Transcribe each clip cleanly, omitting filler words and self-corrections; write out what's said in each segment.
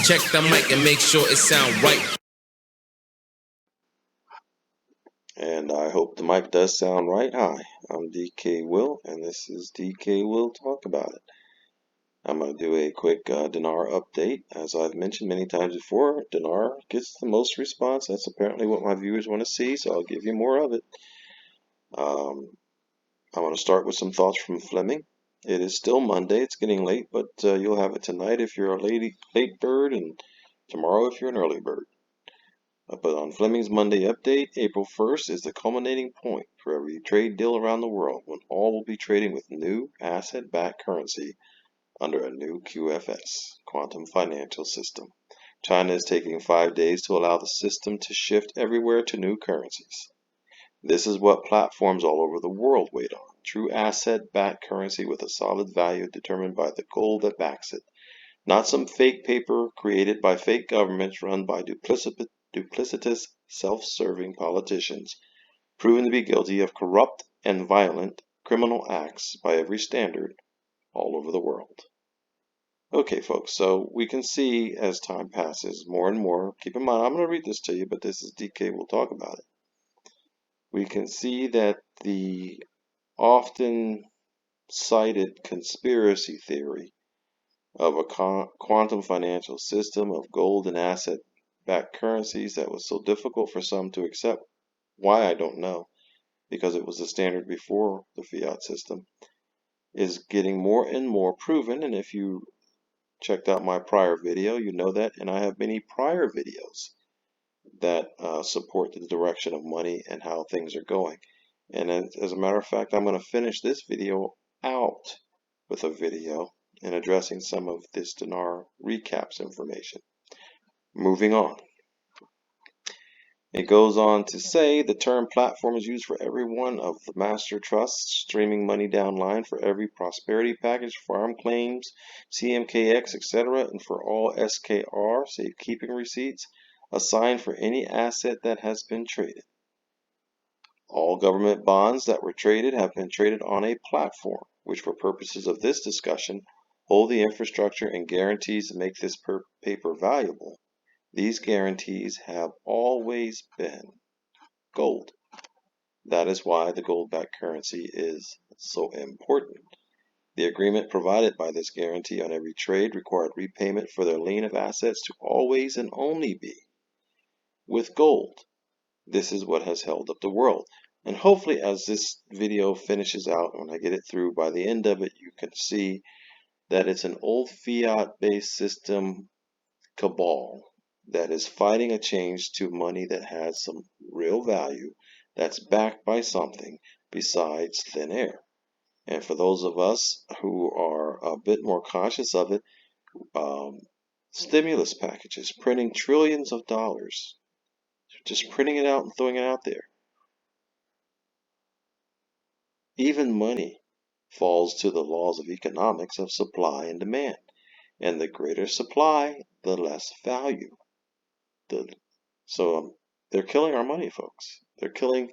Check the mic and make sure it sound right. And I hope the mic does sound right. Hi, I'm DK Will, and this is DK Will Talk About It. I'm going to do a quick Dinar update. As I've mentioned many times before, Dinar gets the most response. That's apparently what my viewers want to see, so I'll give you more of it. I want to start with some thoughts from Fleming. It is still Monday. It's getting late, but you'll have it tonight if you're a late bird, and tomorrow if you're an early bird. But on Fleming's Monday update, April 1st is the culminating point for every trade deal around the world, when all will be trading with new asset-backed currency under a new QFS, Quantum Financial System. China is taking 5 days to allow the system to shift everywhere to new currencies. This is what platforms all over the world wait on: true asset-backed currency with a solid value determined by the gold that backs it. Not some fake paper created by fake governments run by duplicitous, self-serving politicians, proven to be guilty of corrupt and violent criminal acts by every standard all over the world. Okay, folks, so we can see as time passes more and more. Keep in mind, I'm going to read this to you, but this is DK. We'll talk about it. We can see that the often cited conspiracy theory of a quantum financial system of gold and asset-backed currencies that was so difficult for some to accept. Why, I don't know, because it was the standard before the fiat system, is getting more and more proven. And if you checked out my prior video, you know that, and I have many prior videos that support the direction of money and how things are going. And as a matter of fact, I'm going to finish this video out with a video in addressing some of this Dinar recaps information. Moving on. It goes on to say the term platform is used for every one of the master trusts streaming money downline for every prosperity package, farm claims, CMKX, etc., and for all SKR, safekeeping receipts, assigned for any asset that has been traded. All government bonds that were traded have been traded on a platform, which for purposes of this discussion hold the infrastructure and guarantees to make this paper valuable. These guarantees have always been gold. That is why the gold-backed currency is so important. The agreement provided by this guarantee on every trade required repayment for their lien of assets to always and only be with gold. This is what has held up the world. And hopefully, as this video finishes out, when I get it through, by the end of it, you can see that it's an old fiat-based system cabal that is fighting a change to money that has some real value, that's backed by something besides thin air. And for those of us who are a bit more conscious of it, stimulus packages, printing trillions of dollars, just printing it out and throwing it out there. Even money falls to the laws of economics of supply and demand. And the greater supply, the less value. So they're killing our money, folks. They're killing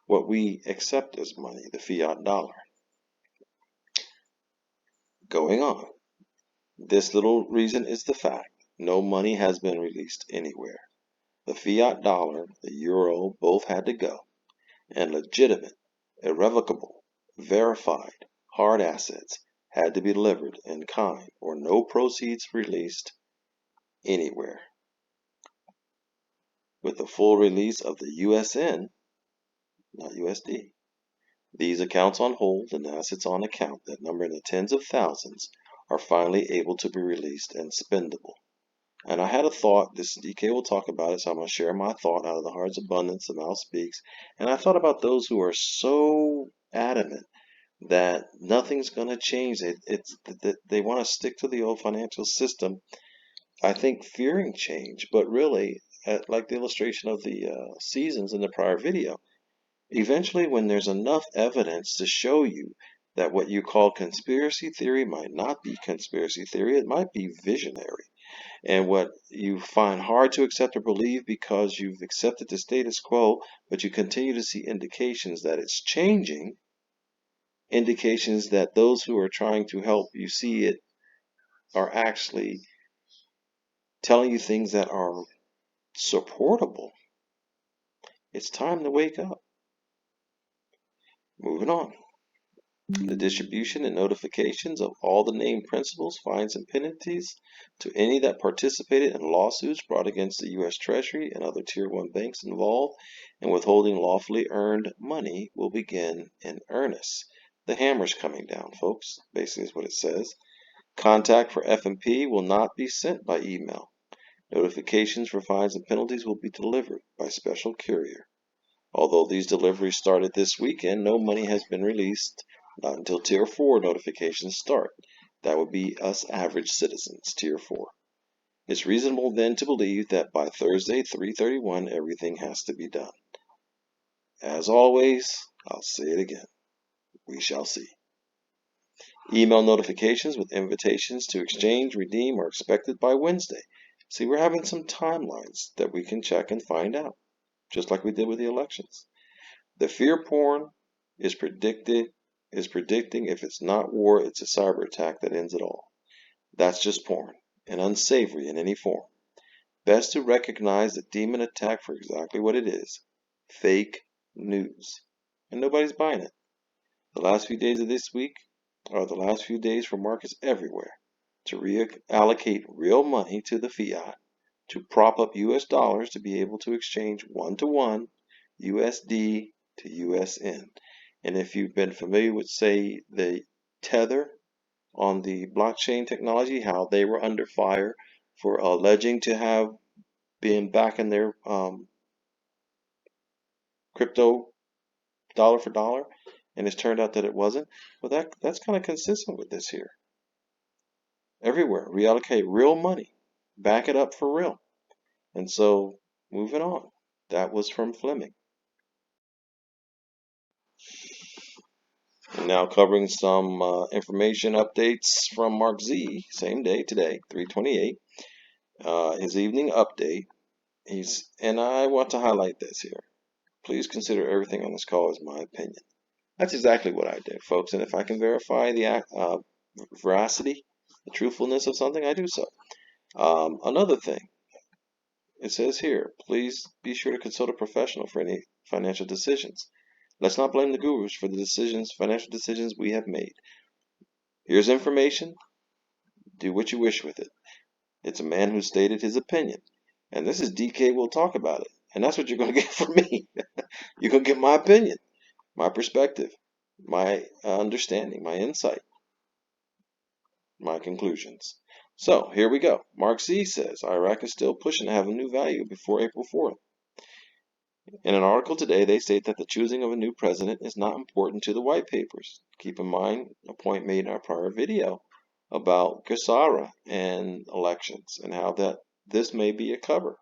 what we accept as money, the fiat dollar. Going on. This little reason is the fact no money has been released anywhere. The fiat dollar, the euro, both had to go. And legitimate, irrevocable, verified, hard assets had to be delivered in kind or no proceeds released anywhere. With the full release of the USN, not USD, these accounts on hold and assets on account that number in the tens of thousands are finally able to be released and spendable. And I had a thought, this DK will talk about it, so I'm going to share my thought. Out of the heart's abundance, the mouth speaks. And I thought about those who are so adamant that nothing's going to change. They want to stick to the old financial system, I think, fearing change. But really, like the illustration of the seasons in the prior video, eventually when there's enough evidence to show you that what you call conspiracy theory might not be conspiracy theory, it might be visionary. And what you find hard to accept or believe because you've accepted the status quo, but you continue to see indications that it's changing, indications that those who are trying to help you see it are actually telling you things that are supportable. It's time to wake up. Moving on. The distribution and notifications of all the named principals, fines, and penalties to any that participated in lawsuits brought against the U.S. Treasury and other Tier 1 banks involved in withholding lawfully earned money will begin in earnest. The hammer's coming down, folks. Basically is what it says. Contact for F&P will not be sent by email. Notifications for fines and penalties will be delivered by special courier. Although these deliveries started this weekend, no money has been released, not until Tier 4 notifications start. That would be us average citizens, Tier 4. It's reasonable then to believe that by Thursday, 3/31, everything has to be done. As always, I'll say it again. We shall see. Email notifications with invitations to exchange, redeem are expected by Wednesday. See, we're having some timelines that we can check and find out, just like we did with the elections. The fear porn is predicting if it's not war, it's a cyber attack that ends it all. That's just porn, and unsavory in any form. Best to recognize the demon attack for exactly what it is, fake news. And nobody's buying it. The last few days of this week are the last few days for markets everywhere to reallocate real money to the fiat, to prop up US dollars to be able to exchange one-to-one USD to USN. And if you've been familiar with, say, the Tether on the blockchain technology, how they were under fire for alleging to have been backing their crypto dollar for dollar, and it's turned out that it wasn't. Well, that's kind of consistent with this here. Everywhere, reallocate real money, back it up for real. And so, moving on, that was from Fleming. And now covering some information updates from Mark Z, same day today, 3/28. His evening update. And I want to highlight this here. Please consider everything on this call as my opinion. That's exactly what I did, folks. And if I can verify the veracity, the truthfulness of something, I do so. Another thing, it says here, please be sure to consult a professional for any financial decisions. Let's not blame the gurus for the financial decisions we have made. Here's information. Do what you wish with it. It's a man who stated his opinion. And this is DK will talk about it. And that's what you're going to get from me. You're going to get my opinion, my perspective, my understanding, my insight, my conclusions. So here we go. Mark Z says Iraq is still pushing to have a new value before April 4th. In an article today, they state that the choosing of a new president is not important to the white papers. Keep in mind a point made in our prior video about Gassara and elections and how that this may be a cover.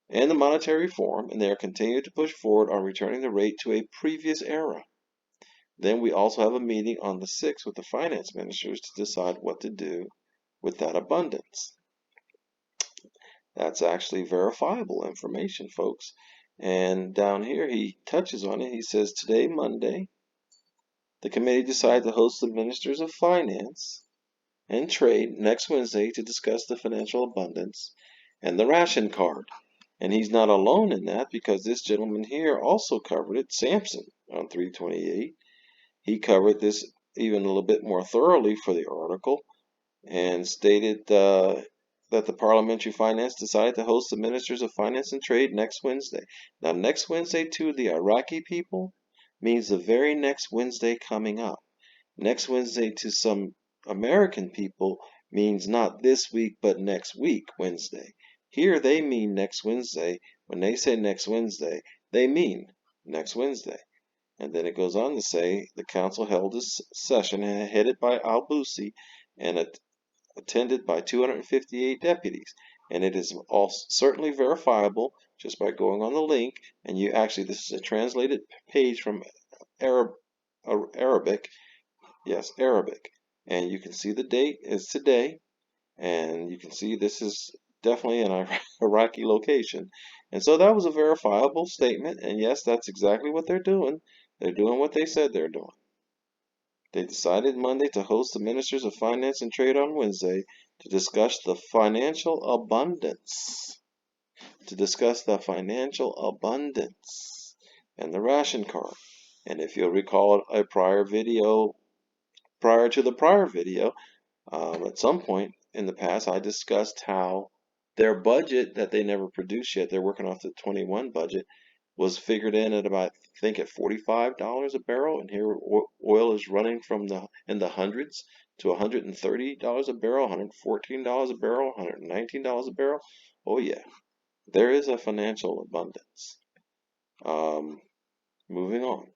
And the monetary reform, and they are continuing to push forward on returning the rate to a previous era. Then we also have a meeting on the 6th with the finance ministers to decide what to do with that abundance. That's actually verifiable information, folks. And down here, he touches on it. He says, today, Monday, the committee decided to host the ministers of finance and trade next Wednesday to discuss the financial abundance and the ration card. And he's not alone in that, because this gentleman here also covered it, Sampson, on 3/28. He covered this even a little bit more thoroughly for the article and stated that the Parliamentary Finance decided to host the Ministers of Finance and Trade next Wednesday. Now, next Wednesday to the Iraqi people means the very next Wednesday coming up. Next Wednesday to some American people means not this week, but next week, Wednesday. Here they mean next Wednesday. When they say next Wednesday, they mean next Wednesday. And then it goes on to say the council held a session headed by Al-Busi and attended by 258 deputies. And it is all certainly verifiable just by going on the link. And you actually, this is a translated page from Arabic. Yes, Arabic. And you can see the date is today. And you can see this is definitely an Iraqi location. And so that was a verifiable statement. And yes, that's exactly what they're doing. They're doing what they said they're doing. They decided Monday to host the ministers of finance and trade on Wednesday to discuss the financial abundance. And the ration card. And if you'll recall a prior to the prior video, at some point in the past, I discussed how their budget that they never produced yet, they're working off the 21 budget, was figured in at about, I think, at $45 a barrel, and here oil is running in the hundreds to $130 a barrel, $114 a barrel, $119 a barrel. Oh yeah, there is a financial abundance. Moving on.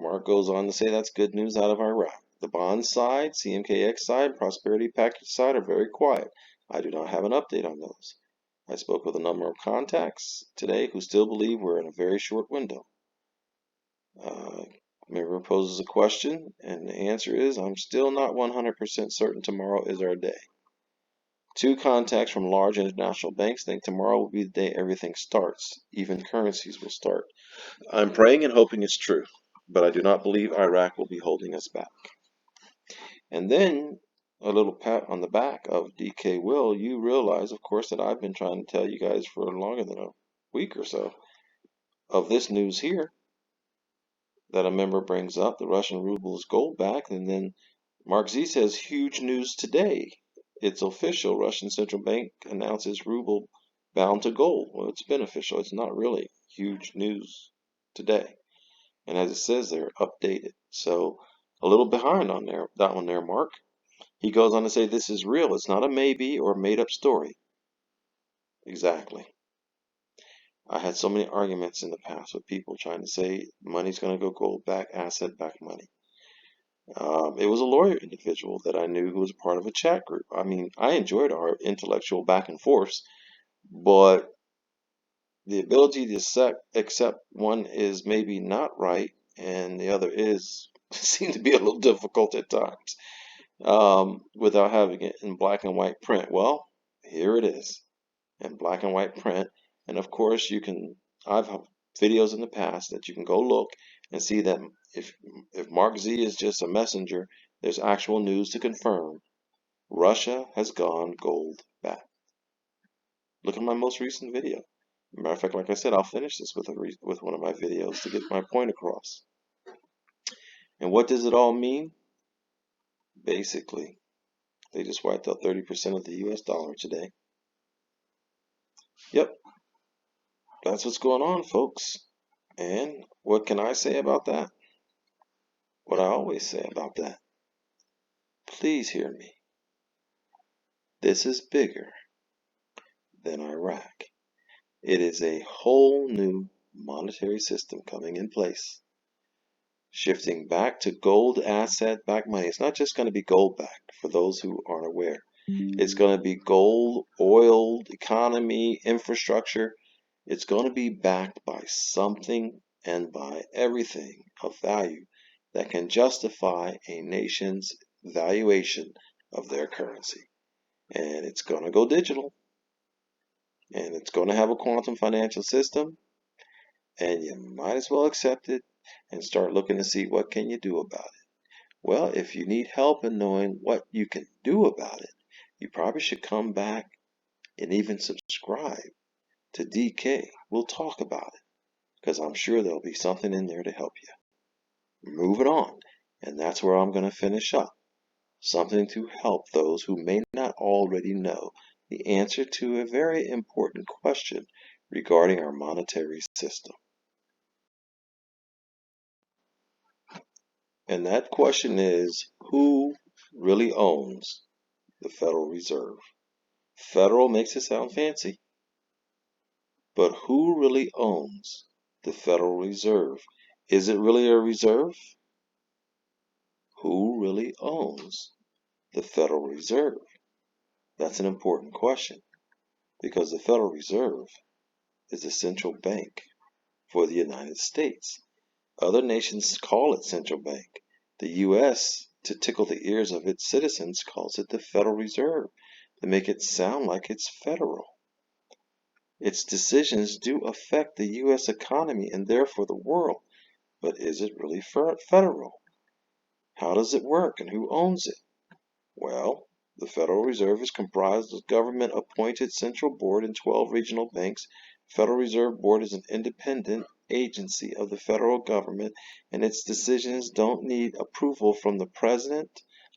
Mark goes on to say that's good news out of Iraq. The bond side, CMKX side, prosperity package side are very quiet. I do not have an update on those. I spoke with a number of contacts today who still believe we're in a very short window. Member poses a question, and the answer is, I'm still not 100% certain tomorrow is our day. 2 contacts from large international banks think tomorrow will be the day everything starts. Even currencies will start. I'm praying and hoping it's true, but I do not believe Iraq will be holding us back. And then a little pat on the back of DK Will, you realize, of course, that I've been trying to tell you guys for longer than a week or so of this news here that a member brings up. The Russian ruble is gold back, and then Mark Z says huge news today. It's official. Russian central bank announces ruble bound to gold. Well, it's been official. It's not really huge news today. And as it says there, updated. So a little behind on that one there, Mark. He goes on to say this is real. It's not a maybe or made up story. Exactly. I had so many arguments in the past with people trying to say money's going to go gold back, asset back money. It was a lawyer individual that I knew who was part of a chat group. I mean, I enjoyed our intellectual back and forths, but the ability to accept one is maybe not right and the other is seem to be a little difficult at times, without having it in black and white print. Well, here it is in black and white print. And of course, I've had videos in the past that you can go look and see that if Mark Z is just a messenger, there's actual news to confirm Russia has gone gold back. Look at my most recent video. Matter of fact, like I said, I'll finish this with one of my videos to get my point across. And what does it all mean? Basically, they just wiped out 30% of the US dollar today. Yep, that's what's going on, folks. And what can I say about that? What I always say about that. Please hear me. This is bigger than Iraq. It is a whole new monetary system coming in place. Shifting back to gold asset-backed money. It's not just going to be gold-backed, for those who aren't aware. It's going to be gold, oil, economy, infrastructure. It's going to be backed by something and by everything of value that can justify a nation's valuation of their currency. And it's going to go digital. And it's going to have a quantum financial system. And you might as well accept it and start looking to see what can you do about it. Well, if you need help in knowing what you can do about it, you probably should come back and even subscribe to DK. We'll talk about it because I'm sure there'll be something in there to help you. Moving on, and that's where I'm going to finish up. Something to help those who may not already know the answer to a very important question regarding our monetary system. And that question is, who really owns the Federal Reserve? Federal makes it sound fancy, but who really owns the Federal Reserve? Is it really a reserve? Who really owns the Federal Reserve? That's an important question because the Federal Reserve is the central bank for the United States. Other nations call it central bank. The U.S., to tickle the ears of its citizens, calls it the Federal Reserve to make it sound like it's federal. Its decisions do affect the U.S. economy and therefore the world. but is it really federal? How does it work and who owns it? Well, the Federal Reserve is comprised of government-appointed central board and 12 regional banks. Federal Reserve Board is an independent agency of the federal government, and its decisions don't need approval from the president,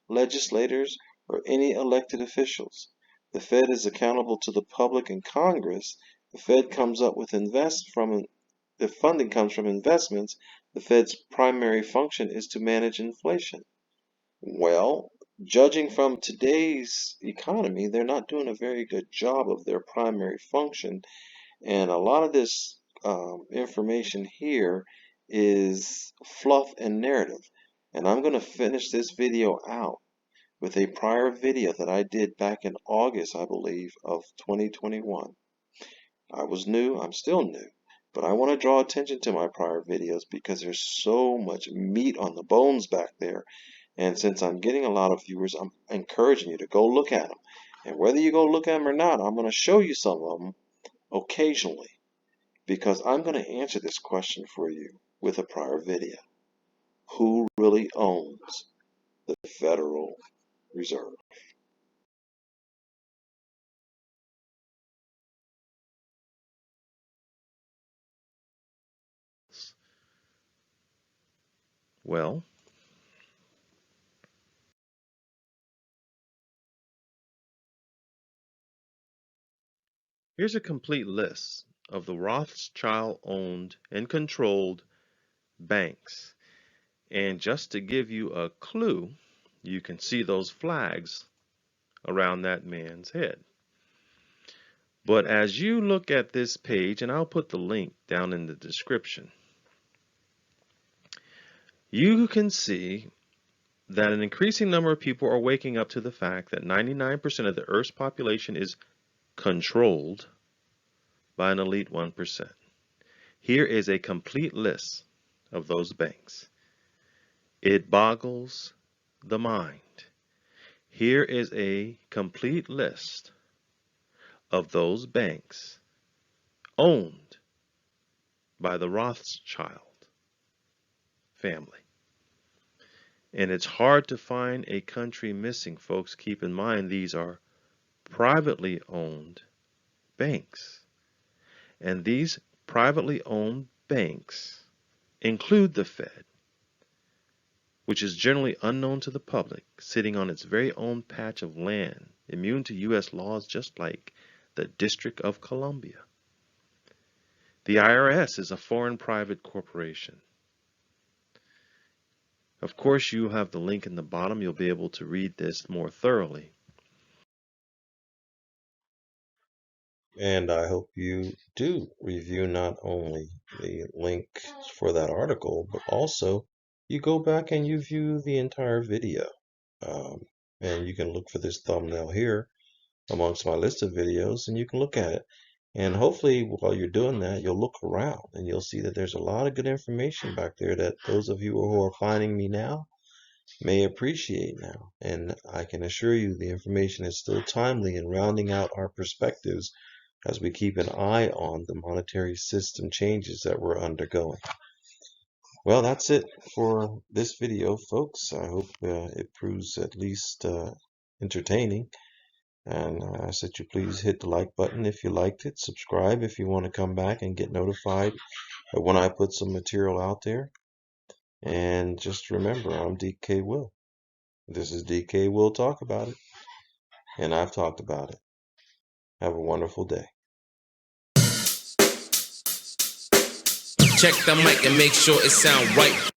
legislators, or any elected officials. The Fed is accountable to the public and Congress. The Fed comes up with the funding comes from investments. The Fed's primary function is to manage inflation. Well, judging from today's economy, they're not doing a very good job of their primary function. And a lot of this information here is fluff and narrative. And I'm going to finish this video out with a prior video that I did back in August, I believe, of 2021. I was new, I'm still new, but I want to draw attention to my prior videos because there's so much meat on the bones back there. And since I'm getting a lot of viewers, I'm encouraging you to go look at them. And whether you go look at them or not, I'm going to show you some of them occasionally because I'm going to answer this question for you with a prior video. Who really owns the Federal Reserve? Well, here's a complete list of the Rothschild owned and controlled banks. And just to give you a clue, you can see those flags around that man's head. But as you look at this page, and I'll put the link down in the description, you can see that an increasing number of people are waking up to the fact that 99% of the Earth's population is controlled by an elite 1%. Here is a complete list of those banks. It boggles the mind. Here is a complete list of those banks owned by the Rothschild family. And it's hard to find a country missing, folks. Keep in mind, these are privately owned banks. And these privately owned banks include the Fed, which is generally unknown to the public, sitting on its very own patch of land, immune to U.S. laws just like the District of Columbia. The IRS is a foreign private corporation. Of course, you have the link in the bottom. You'll be able to read this more thoroughly. And I hope you do review not only the link for that article, but also you go back and you view the entire video. And you can look for this thumbnail here amongst my list of videos, and you can look at it. And hopefully while you're doing that, you'll look around and you'll see that there's a lot of good information back there that those of you who are finding me now may appreciate now. And I can assure you the information is still timely in rounding out our perspectives as we keep an eye on the monetary system changes that we're undergoing. Well, that's it for this video, folks. I hope it proves at least entertaining. And I ask that you please hit the like button if you liked it. Subscribe if you want to come back and get notified when I put some material out there. And just remember, I'm DK Will. This is DK Will Talk About It. And I've talked about it. Have a wonderful day. Check the mic and make sure it sound right.